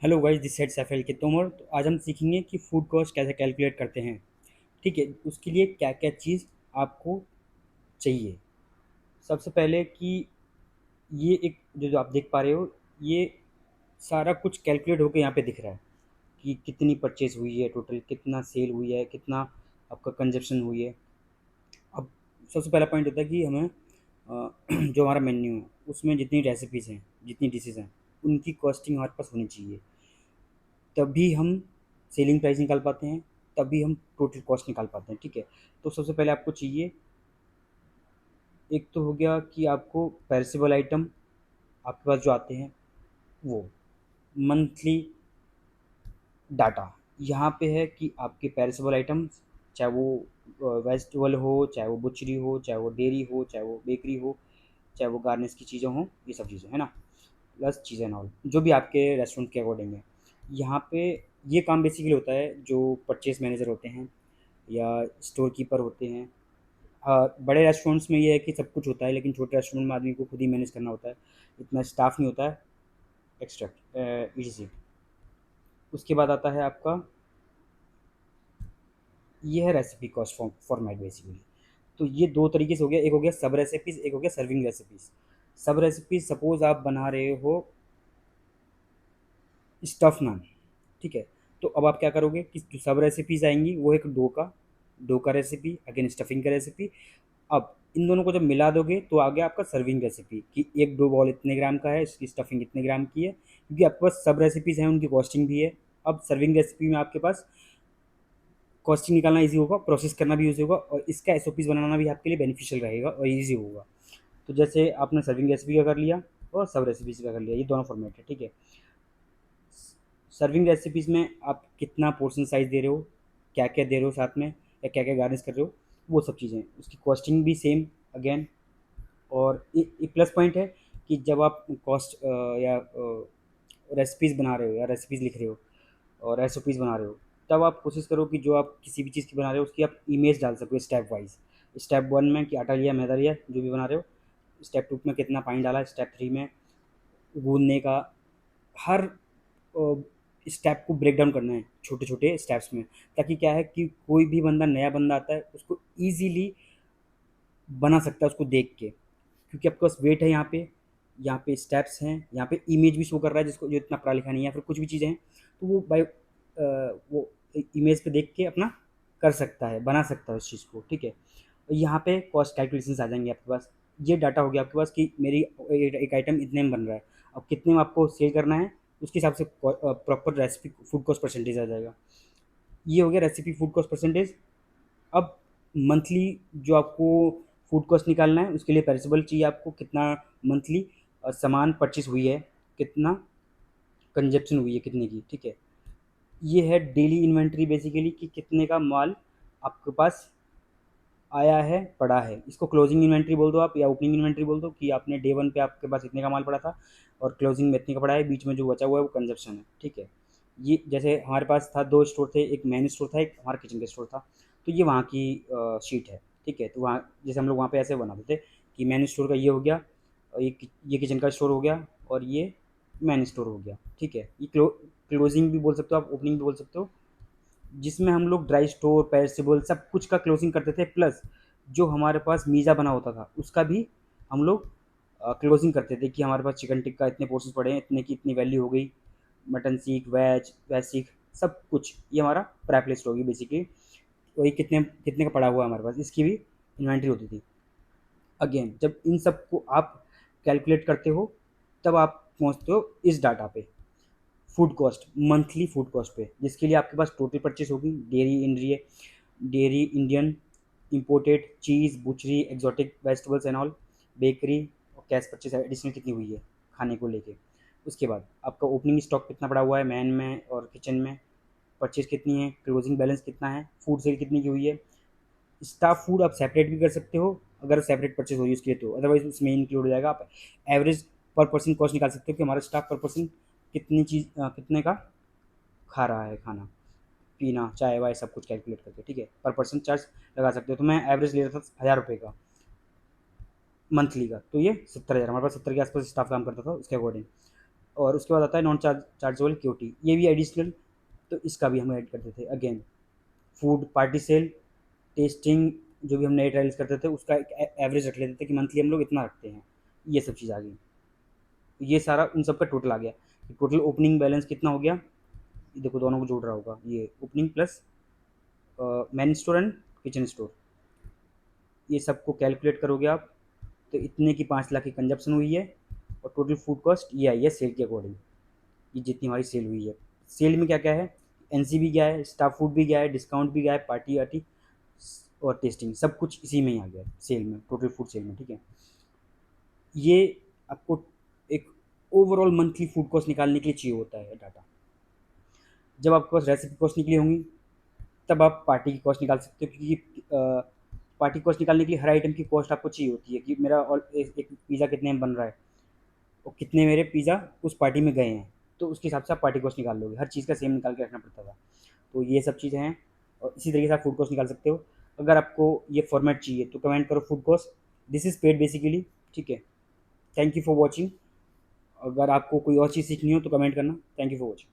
Hello guys, this side Saif के तोमर। तो आज हम सीखेंगे कि फूड कॉस्ट कैसे कैलकुलेट करते हैं। ठीक है, उसके लिए क्या क्या चीज़ आपको चाहिए। सबसे पहले कि ये एक जो आप देख पा रहे हो, ये सारा कुछ कैलकुलेट होकर यहाँ पे दिख रहा है कि कितनी परचेज हुई है, टोटल कितना सेल हुई है, कितना आपका कंजप्शन हुई है। अब सबसे पहला पॉइंट होता है कि हमें जो हमारा मेन्यू है उसमें जितनी रेसिपीज़ हैं, जितनी डिशेज़ हैं, उनकी कॉस्टिंग हमारे पास होनी चाहिए। तभी हम सेलिंग प्राइस निकाल पाते हैं, तभी हम टोटल कॉस्ट निकाल पाते हैं। ठीक है, तो सबसे पहले आपको चाहिए, एक तो हो गया कि आपको पेरिसेबल आइटम आपके पास जो आते हैं वो मंथली डाटा यहाँ पे है कि आपके पेरिसेबल आइटम्स, चाहे वो वेजिटेबल हो, चाहे वो बुचरी हो, चाहे वो डेयरी हो, चाहे वो बेकरी हो, चाहे वो गार्निश की चीज़ें हों, ये सब चीज़ें है ना, प्लस चीज़ें एंड ऑल जो भी आपके रेस्टोरेंट के अकॉर्डिंग है। यहाँ पे ये काम बेसिकली होता है जो परचेज मैनेजर होते हैं या स्टोर कीपर होते हैं। हाँ, बड़े रेस्टोरेंट्स में ये है कि सब कुछ होता है, लेकिन छोटे रेस्टोरेंट में आदमी को खुद ही मैनेज करना होता है, इतना स्टाफ नहीं होता है एक्स्ट्रा ईजी। उसके बाद आता है आपका, ये है रेसिपी कॉस्ट फॉर्मेट बेसिकली। तो ये दो तरीके से हो गया, एक हो गया सब रेसिपीज़, एक हो गया सर्विंग रेसिपीज़। सब रेसिपीज़ सपोज़ आप बना रहे हो स्टफ़ नान। ठीक है, तो अब आप क्या करोगे कि जो सब रेसिपीज़ आएंगी वो एक डो का रेसिपी, अगेन स्टफिंग का रेसिपी। अब इन दोनों को जब मिला दोगे तो आ गया आपका सर्विंग रेसिपी कि एक डो बॉल इतने ग्राम का है, इसकी स्टफिंग इतने ग्राम की है, क्योंकि आपके पास सब रेसिपीज़ हैं, उनकी कॉस्टिंग भी है। अब सर्विंग रेसिपी में आपके पास कॉस्टिंग निकालना ईजी होगा, प्रोसेस करना भी ईजी होगा, और इसका एसओपीज़ बनाना भी आपके लिए बेनिफिशियल रहेगा और ईजी होगा। तो जैसे आपने सर्विंग रेसिपी का कर लिया और सब रेसिपीज़ का कर लिया, ये दोनों फॉर्मेट है। ठीक है, सर्विंग रेसिपीज़ में आप कितना पोर्शन साइज़ दे रहे हो, क्या क्या दे रहे हो साथ में, या क्या क्या गार्निश कर रहे हो, वो सब चीज़ें, उसकी कॉस्टिंग भी सेम अगेन। और एक प्लस पॉइंट है कि जब आप कॉस्ट या रेसिपीज़ बना रहे हो या रेसिपीज़ लिख रहे हो और एसओपीज़ बना रहे हो, तब आप कोशिश करो कि जो आप किसी भी चीज़ की बना रहे हो उसकी आप इमेज डाल सको स्टेप वाइज। स्टेप वन में कि आटा लिया, मैदा लिया, जो भी बना रहे हो। स्टेप टू में कितना पानी डाला, स्टेप थ्री में गूंदने का। हर स्टेप को ब्रेक डाउन करना है छोटे छोटे स्टेप्स में, ताकि क्या है कि कोई भी बंदा, नया बंदा आता है, उसको ईजीली बना सकता है उसको देख के, क्योंकि आपके पास वेट है यहाँ पे स्टेप्स हैं, यहाँ पे इमेज भी शो कर रहा है जिसको, जो इतना पढ़ा लिखा नहीं है या फिर कुछ भी चीज़ें हैं, तो वो वो इमेज पे देख के अपना कर सकता है, बना सकता है उस चीज़ को। ठीक है, यहाँ पे कॉस्ट कैलकुलेशंस आ जाएंगे आपके पास। ये डाटा हो गया आपके पास कि मेरी एक आइटम इतने में बन रहा है, अब कितने में आपको सेल करना है, उसके हिसाब से proper recipe food cost percentage आ जाएगा। ये हो गया रेसिपी फूड कॉस्ट परसेंटेज। अब मंथली जो आपको फूड कॉस्ट निकालना है, उसके लिए पेरिसेबल चाहिए आपको कितना मंथली सामान परचेज हुई है, कितना कंजप्शन हुई है, कितने की। ठीक है, ये है डेली इन्वेंट्री बेसिकली कि कितने का माल आपके पास आया है, पड़ा है। इसको क्लोजिंग इन्वेंट्री बोल दो आप, या ओपनिंग इन्वेंट्री बोल दो कि आपने डे वन पे आपके पास इतने का माल पड़ा था और क्लोजिंग में इतने का पड़ा है, बीच में जो बचा हुआ है वो कंजप्शन है। ठीक है, ये जैसे हमारे पास था, दो स्टोर थे, एक मेन स्टोर था, एक हमारा किचन का स्टोर था। तो ये वहाँ की शीट है। ठीक है, तो वहाँ जैसे हम लोग वहाँ पे ऐसे बनाते थे कि मेन स्टोर का ये हो गया, और ये किचन का स्टोर हो गया, और ये मेन स्टोर हो गया। ठीक है, ये क्लोजिंग भी बोल सकते हो आप, ओपनिंग भी बोल सकते हो, जिसमें हम लोग ड्राई स्टोर, पेरिसेबल सब कुछ का क्लोजिंग करते थे, प्लस जो हमारे पास मीज़ा बना होता था उसका भी हम लोग क्लोजिंग करते थे कि हमारे पास चिकन टिक्का इतने पोर्शन पड़े हैं, इतने की इतनी वैल्यू हो गई, मटन सीख, वेज सीख, सब कुछ ये हमारा प्राइप लिस्ट होगी बेसिकली। वही कितने कितने का पड़ा हुआ है हमारे पास, इसकी भी इन्वेंट्री होती थी। अगेन जब इन सब को आप कैलकुलेट करते हो, तब आप पहुंचते हो इस डाटा पे, food cost, monthly food cost पे, जिसके लिए आपके पास टोटल परचेस होगी dairy Indian, imported cheese, बुचरी, exotic vegetables and all, bakery, और कैश परचेस एडिशनल कितनी हुई है खाने को लेके। उसके बाद आपका ओपनिंग स्टॉक कितना पड़ा हुआ है मैन में और किचन में, परचेज कितनी है, क्लोजिंग बैलेंस कितना है, फूड सेल कितनी की हुई है। स्टाफ फूड आप सेपरेट भी कर सकते हो अगर सेपरेट परचेज हो रही है उसके लिए, तो अदरवाइज उसमें इंक्लूड हो जाएगा। आप एवरेज पर पर्सन कॉस्ट निकाल सकते हो कि हमारा स्टाफ पर पर्सन कितने का खा रहा है खाना पीना चाय वाय सब कुछ कैलकुलेट करके। ठीक है, पर पर्सन चार्ज लगा सकते हो। तो मैं एवरेज ले रहा था 1000 रुपये का मंथली का, तो ये 70,000, हमारे पास 70 के आसपास स्टाफ काम करता था उसके अकॉर्डिंग। और उसके बाद आता है नॉन चार्जेबल क्यूटी, ये भी एडिशनल, तो इसका भी हम ऐड करते थे again. Food, party sale, tasting, जो भी हम नए ट्रायल्स करते थे उसका एक एवरेज रख लेते थे कि मंथली हम लोग इतना रखते हैं, ये सब चीज़ आ गई। ये सारा उन सब का टोटल आ गया। टोटल ओपनिंग बैलेंस कितना हो गया, ये देखो दोनों को जोड़ रहा होगा, ये opening plus main store and kitchen store, ये सबको कैलकुलेट करोगे आप तो इतने की 5 लाख की कंजप्शन हुई है। और टोटल फूड कॉस्ट ये आई है सेल के अकॉर्डिंग, ये जितनी हमारी सेल हुई है। सेल में क्या क्या है, एनसी भी गया है, स्टाफ फूड भी गया है, डिस्काउंट भी गया है, पार्टी वार्टी और टेस्टिंग, सब कुछ इसी में ही आ गया है सेल में, टोटल फूड सेल में, ठीक है। ये आपको एक ओवरऑल मंथली फूड कॉस्ट निकालने के लिए चाहिए होता है डाटा। जब आपके पास रेसिपी कॉस्ट निकली होंगी तब आप पार्टी की कॉस्ट निकाल सकते हो, क्योंकि पार्टी कॉस्ट निकालने के लिए हर आइटम की कॉस्ट आपको चाहिए होती है कि मेरा और एक पिज़्ज़ा कितने में बन रहा है और कितने मेरे पिज़्ज़ा उस पार्टी में गए हैं, तो उसके हिसाब से आप पार्टी कॉस्ट निकाल लोगे। हर चीज़ का सेम निकाल के रखना पड़ता था। तो ये सब चीज़ें हैं और इसी तरीके से आप फूड कॉस्ट निकाल सकते हो। अगर आपको ये फॉर्मेट चाहिए तो कमेंट करो food cost, this is paid basically, ठीक है। Thank you for watching. अगर आपको कोई और चीज़ सीखनी हो तो कमेंट करना। Thank you for watching.